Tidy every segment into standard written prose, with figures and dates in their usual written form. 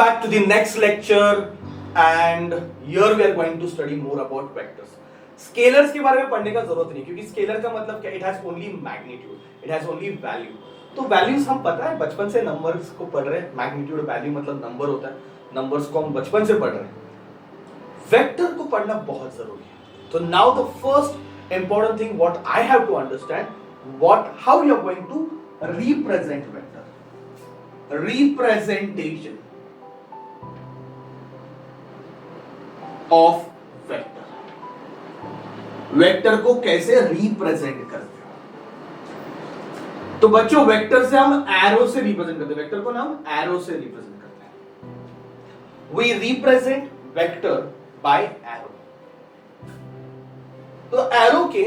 back to the next lecture and here we are going to study more about vectors. Scalars के बारे में पढ़ने का जरूरत नहीं क्योंकि स्केलर का मतलब क्या, it has only magnitude, it has only value. तो वैल्यूज हम पता है बचपन से नंबर्स को पढ़ रहे हैं. मैग्नीट्यूड वैल्यू मतलब नंबर होता है, नंबर्स को हम बचपन से पढ़ रहे हैं. वेक्टर को पढ़ना बहुत जरूरी है. तो now the first important thing what I have to understand, what how you are going to represent vector. Representation of vector. Vector को कैसे रिप्रेजेंट करते हो? तो बच्चों वेक्टर से हम एरो से रिप्रेजेंट करते हैं. वेक्टर को ना हम एरो से रिप्रेजेंट करते हैं. We represent vector by arrow. तो एरो के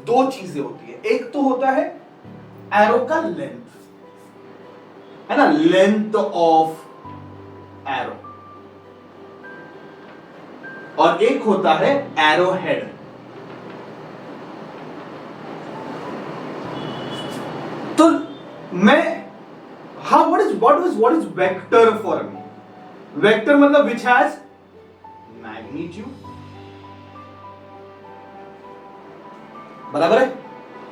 दो चीजें होती है. एक तो होता है एरो का लेंथ, है ना, लेंथ ऑफ एरो, और एक होता है एरो हेड. तो मैं what is vector for me? Vector मतलब विच हैज मैग्नीट्यूड, बराबर है.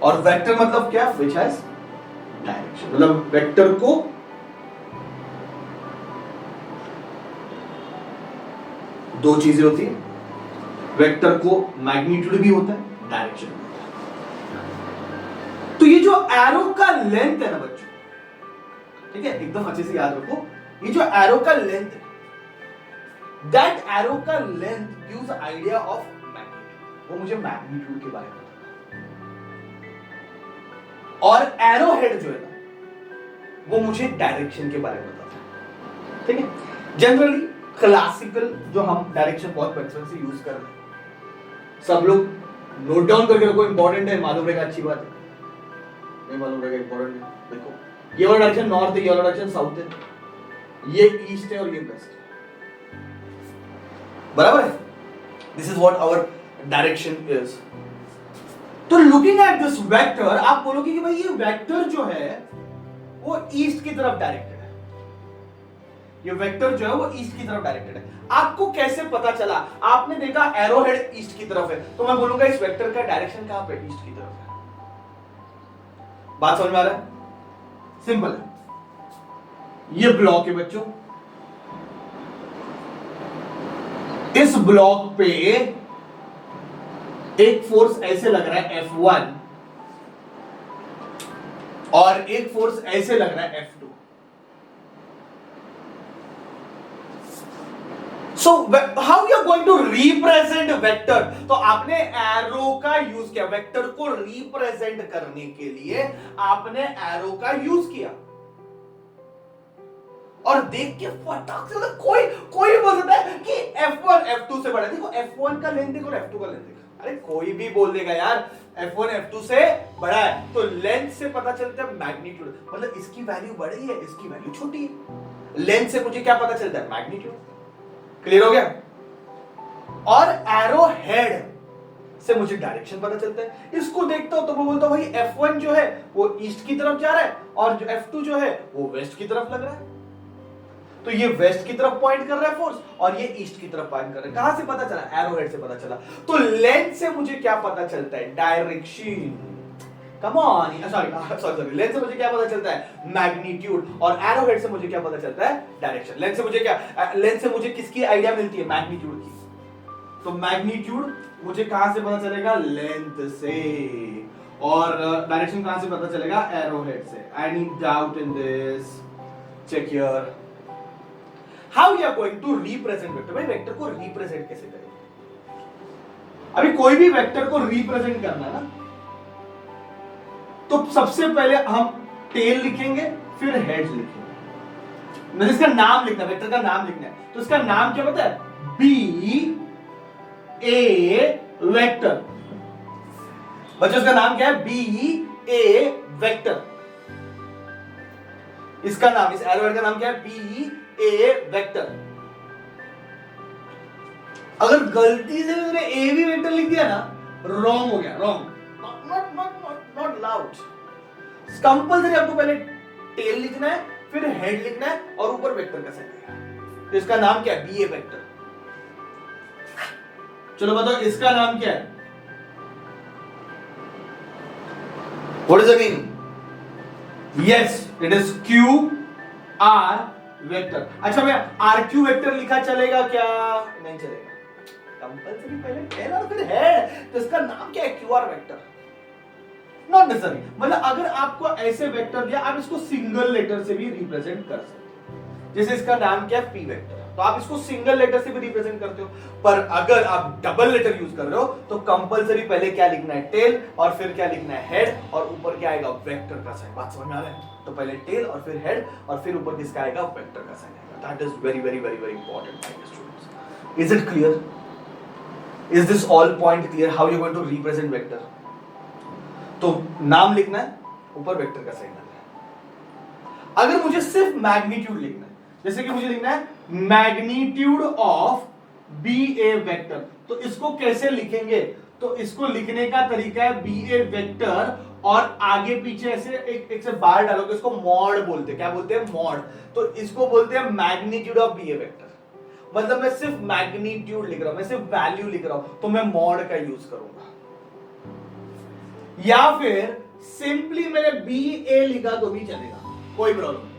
और वेक्टर मतलब क्या? Which has direction. मतलब वेक्टर को दो चीजें होती है. वेक्टर को मैग्नीट्यूड भी होता है, डायरेक्शन भी होता है. तो ये जो एरो का लेंथ है ना बच्चों, ठीक है, एकदम अच्छे से याद रखो, ये जो एरो का लेंथ है, दैट एरो का length gives idea of magnitude. वो मुझे मैग्नीट्यूड के बारे में बताता है. और एरो हेड जो है ना, वो मुझे डायरेक्शन के बारे में बताता है. ठीक है. जनरली क्लासिकल जो हम डायरेक्शन बहुत बचपन से यूज कर रहे हैं, सब लोग नोट डाउन करके रखो. इंपॉर्टेंट है, मालूम रहेगा अच्छी बात है. नहीं मालूम रहेगा इंपॉर्टेंट है. देखो ये वाला डायरेक्शन नॉर्थ है, ये वाला डायरेक्शन साउथ है, ये ईस्ट है और ये वेस्ट है, बराबर है. This is what our direction is. तो लुकिंग एट दिस वेक्टर, आप बोलोगे कि भाई ये वेक्टर जो है वो ईस्ट की तरफ डायरेक्टेड है. ये वेक्टर जो है वो ईस्ट की तरफ डायरेक्टेड है. आपको कैसे पता चला? आपने देखा एरो हेड ईस्ट की तरफ है, तो मैं बोलूंगा इस वेक्टर का डायरेक्शन कहां पे? ईस्ट की तरफ है. बात समझ में आ रहा है? सिंपल है. ये ब्लॉक है बच्चों, इस ब्लॉक पे एक फोर्स ऐसे लग रहा है F1 और एक फोर्स ऐसे लग रहा है F2. So how you are going to represent vector? तो आपने एरो का यूज किया. वेक्टर को रिप्रेजेंट करने के लिए आपने एरो का यूज किया. और देख के फटाक से मतलब कोई बोल सकता है कि F1 F2 से बड़ा है. देखो F1 का लेंथ देखो और F2 का लेंथ देखो. अरे कोई भी बोल देगा यार F1 F2 से बड़ा है. तो लेंथ से पता चलता है मैग्नीट्यूड, मतलब इसकी वैल्यू बड़ी है, इसकी वैल्यू छोटी है. लेंथ से मुझे क्या पता चलता है? मैग्नीट्यूड. क्लियर हो गया? और एरो हेड से मुझे डायरेक्शन पता चलता है. इसको देखता हूं तो मैं बोलता हूं भाई F1 जो है वो ईस्ट की तरफ जा रहा है और जो F2 जो है वो वेस्ट की तरफ लग रहा है. तो ये वेस्ट की तरफ पॉइंट कर रहा है फोर्स और ये ईस्ट की तरफ पॉइंट कर रहा है. कहां से पता चला? एरो हेड से पता चला. तो लेंथ से मुझे क्या पता चलता है? Direction. Come on, sorry, length से मुझे क्या पता चलता है? मैग्नीट्यूड. और एरो हेड से मुझे क्या पता चलता है? डायरेक्शन. लेंथ से मुझे क्या, लेंथ से मुझे किसकी आइडिया मिलती है? मैग्नीट्यूड की. तो मैग्नीट्यूड मुझे कहां से पता चलेगा? लेंथ से. और डायरेक्शन कहां से पता चलेगा? एरो हेड से. Any doubt in this? Check here. How you are going to represent vector? भाई वेक्टर को रिप्रेजेंट कैसे करेंगे? अभी कोई भी वेक्टर को रिप्रेजेंट करना है ना, तो सबसे पहले हम टेल लिखेंगे, फिर हेड लिखेंगे. इसका नाम लिखना, वेक्टर का नाम लिखना है. तो इसका नाम क्या पता है? B A vector. बच्चों इसका नाम क्या है? B A vector. इसका नाम, इस एरो हेड का नाम क्या है? B A vector. अगर गलती से मैंने ए भी वेक्टर लिख दिया ना, रॉन्ग हो गया. Wrong, not loud. कंपल्सरी आपको पहले टेल लिखना है, फिर हेड लिखना है और ऊपर वेक्टर का साइन. तो इसका नाम क्या है? B A vector. चलो बताओ इसका नाम क्या है? What is the meaning? Yes, it is Q R vector. अच्छा मैं आर क्यू वेक्टर लिखा चलेगा क्या? नहीं चलेगा, कंपल्सरी पहले टेल और फिर हेड। तो इसका नाम क्या है? Q R vector. Not necessary, मतलब अगर आपको ऐसे वेक्टर दिया आप इसको सिंगल लेटर से भी रिप्रेजेंट कर सकते हो। जैसे इसका नाम क्या है? पी वेक्टर, तो आप इसको सिंगल लेटर से भी रिप्रेजेंट करते हो। पर अगर आप डबल लेटर यूज कर रहे हो तो कंपलसरी पहले क्या लिखना है? टेल, और फिर क्या लिखना है? हेड, और ऊपर क्या आएगा? वेक्टर का साइन। बात समझ में आ रहा है? तो पहले टेल और फिर हेड और फिर ऊपर किसका आएगा? वेक्टर का साइन आएगा। That is very very very very important my students. Is it clear? Is this all point clear how you going to represent vector? तो नाम लिखना है, ऊपर वेक्टर का साइन आना है। अगर मुझे सिर्फ मैग्नीट्यूड लिखना है, जैसे कि मुझे लिखना है magnitude of B A vector, तो इसको कैसे लिखेंगे? तो इसको लिखने का तरीका है बी ए वेक्टर और आगे पीछे ऐसे एक से बार डालोगे, इसको मॉड बोलते हैं। क्या बोलते हैं? मॉड। तो इसको बोलते हैं magnitude of B A vector. मतलब मैं सिर्फ मैग्नीट्यूड लिख रहा हूं, मैं सिर्फ वैल्यू लिख रहा हूं, तो मैं मॉड का यूज करूंगा। या फिर सिंपली मैंने बी ए लिखा तो भी चलेगा, कोई प्रॉब्लम।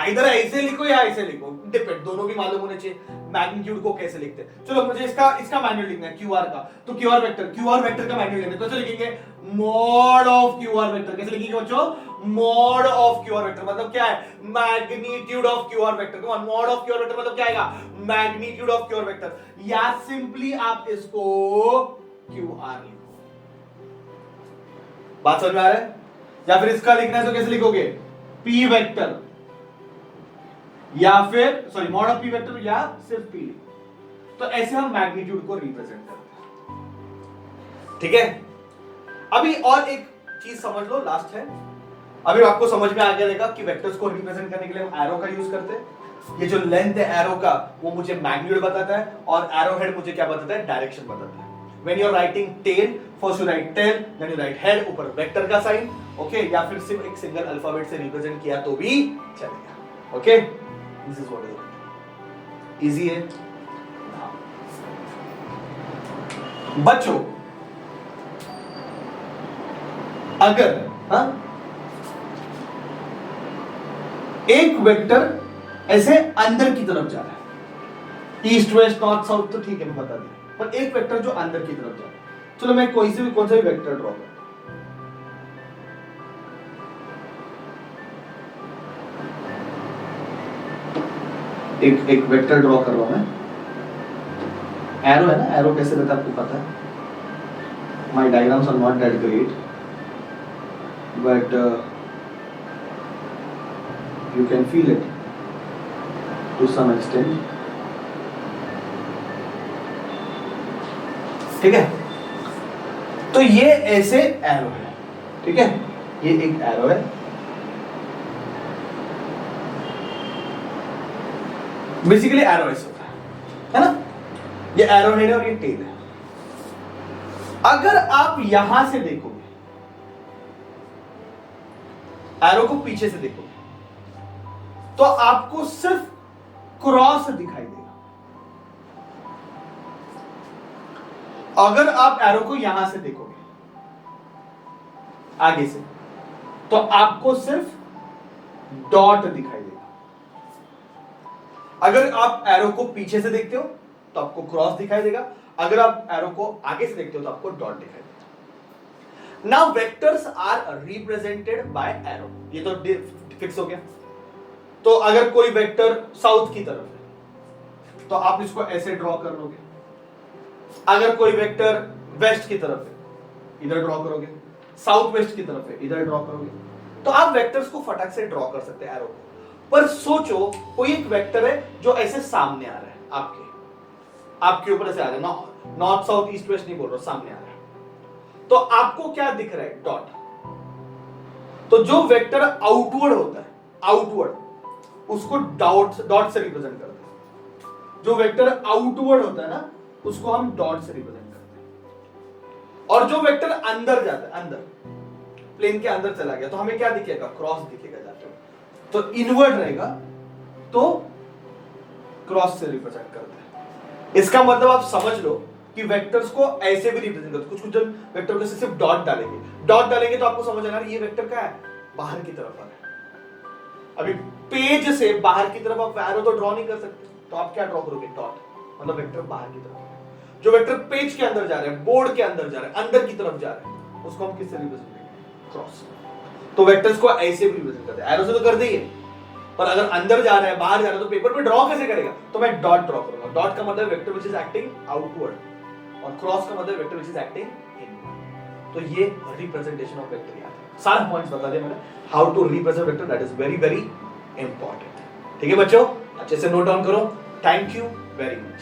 इधर ऐसे लिखो या ऐसे लिखो, डिपेंड, दोनों भी मालूम होने चाहिए मैग्नीट्यूड को कैसे लिखते हैं। चलो मुझे इसका मैग्नीट्यूड लिखना है क्यूआर का, तो क्यूआर वेक्टर का मैग्नीट्यूड लिखना है। कैसे लिखेंगे? Mod of QR vector. कैसे लिखेंगे बच्चों? मॉड ऑफ क्यूआर वेक्टर मतलब क्या है? Magnitude of QR vector. Come on, mod of QR vector मतलब क्या आएगा? Magnitude of QR vector. या सिंपली आप इसको क्यूआर लिखो। बात समझ में आ रहा है? या फिर इसका लिखना है तो कैसे लिखोगे? पी वेक्टर, या फिर sorry mod of P vector, या सिर्फ पी लिखो। तो ऐसे हम मैग्नीट्यूड को रिप्रेजेंट करते हैं। ठीक है, अभी और एक चीज समझ लो, लास्ट है। अभी आपको समझ में आ गया रहेगा कि वेक्टर्स को रिप्रेजेंट करने के लिए हम एरो का यूज करते हैं। ये जो लेंथ है एरो का वो मुझे मैग्नीट्यूड बताता है, और एरो हेड मुझे क्या बताता है? डायरेक्शन बताता है। When you are writing tail, first you write tail, then you write head, ऊपर वेक्टर का साइन, ओके, या फिर सिर्फ एक सिंगल अल्फाबेट से रिप्रेजेंट किया तो भी चलेगा। Okay, this is what is easy है। बच्चों अगर एक वेक्टर ऐसे अंदर की तरफ जा रहा है, ईस्ट वेस्ट नॉर्थ साउथ, तो ठीक है मैं बता दिया, पर एक वेक्टर जो अंदर की तरफ जा रहा है, चलो मैं कौन सा भी वेक्टर ड्रॉ करता हूं। एक वेक्टर ड्रॉ कर रहा हूं मैं। एरो है ना, एरो कैसे रहता है आपको पता है। My diagrams are not that great, but you can feel it to some extent. ठीक है, तो ये ऐसे एरो है। ठीक है, ये एक एरो है, बेसिकली एरो ऐसे होता है ना, ये एरो हेड है और ये टेल है। अगर आप यहां से देखोगे, एरो को पीछे से देखोगे, तो आपको सिर्फ क्रॉस दिखाई देगा। अगर आप एरो को यहां से देखोगे आगे से, तो आपको सिर्फ डॉट दिखाई देगा। अगर आप एरो को पीछे से देखते हो तो आपको क्रॉस दिखाई देगा, अगर आप एरो को आगे से देखते हो तो आपको डॉट दिखाई देगा। Now vectors are represented by arrow, ये तो फिक्स हो गया। तो अगर कोई वेक्टर साउथ की तरफ है तो आप इसको ऐसे ड्रॉ कर लोगे, अगर कोई वेक्टर वेस्ट की तरफ है इधर ड्रॉ करोगे, साउथ वेस्ट की तरफ है इधर ड्रॉ करोगे, तो आप वेक्टर्स को फटाक से ड्रॉ कर सकते हैं एरो को। पर सोचो कोई एक वेक्टर है जो ऐसे सामने आ रहा है, आपके ऊपर ऐसे आ रहा है, नॉर्थ साउथ ईस्ट वेस्ट नहीं बोल रहा, सामने आ रहा है, तो आपको क्या दिख रहा है? डॉट। तो जो वेक्टर आउटवर्ड होता है, आउटवर्ड, उसको डॉट से रिप्रेजेंट करते हैं। जो वेक्टर आउटवर्ड होता है ना, उसको हम डॉट से रिप्रेजेंट करते हैं। और जो वेक्टर अंदर जाता है, अंदर प्लेन के अंदर चला गया, तो हमें क्या दिखेगा? क्रॉस दिखेगा जाते हुए। तो इनवर्ड रहेगा तो क्रॉस से रिप्रेजेंट करते हैं। इसका मतलब आप समझ लो कि वेक्टर्स को ऐसे भी रिप्रेजेंट करते हैं। कुछ कुछ जन वेक्टर को सिर्फ डॉट डालेंगे तो आपको समझ आना ये वेक्टर क्या है, बाहर की तरफ आ रहा है। अभी पेज से बाहर की तरफ आप एरो तो ड्रॉ नहीं कर सकते, तो आप क्या ड्रॉ करोगे, डॉट, मतलब वेक्टर बाहर की तरफ। जो वेक्टर पेज के अंदर जा रहे हैं, बोर्ड के अंदर जा रहे हैं, अंदर की तरफ जा रहे हैं, उसको हम किससे रिप्रेजेंट करेंगे, क्रॉस। तो वेक्टर्स को ऐसे भी रिप्रेजेंट करते हैं, एरो से तो कर दिए, पर अगर अंदर जा रहा है बाहर जा रहा है तो पेपर पे ड्रॉ कैसे करेगा, तो मैं डॉट ड्रॉ करूंगा। डॉट का मतलब vector which is acting outward और क्रॉस का मतलब vector which is acting inward. तो ये रिप्रेजेंटेशन ऑफ वेक्टर याद है। सारे पॉइंट्स बता दिए मैंने, how to represent vector, that is very very important. ठीक है बच्चों, अच्छे से नोट डाउन करो। Thank you very much.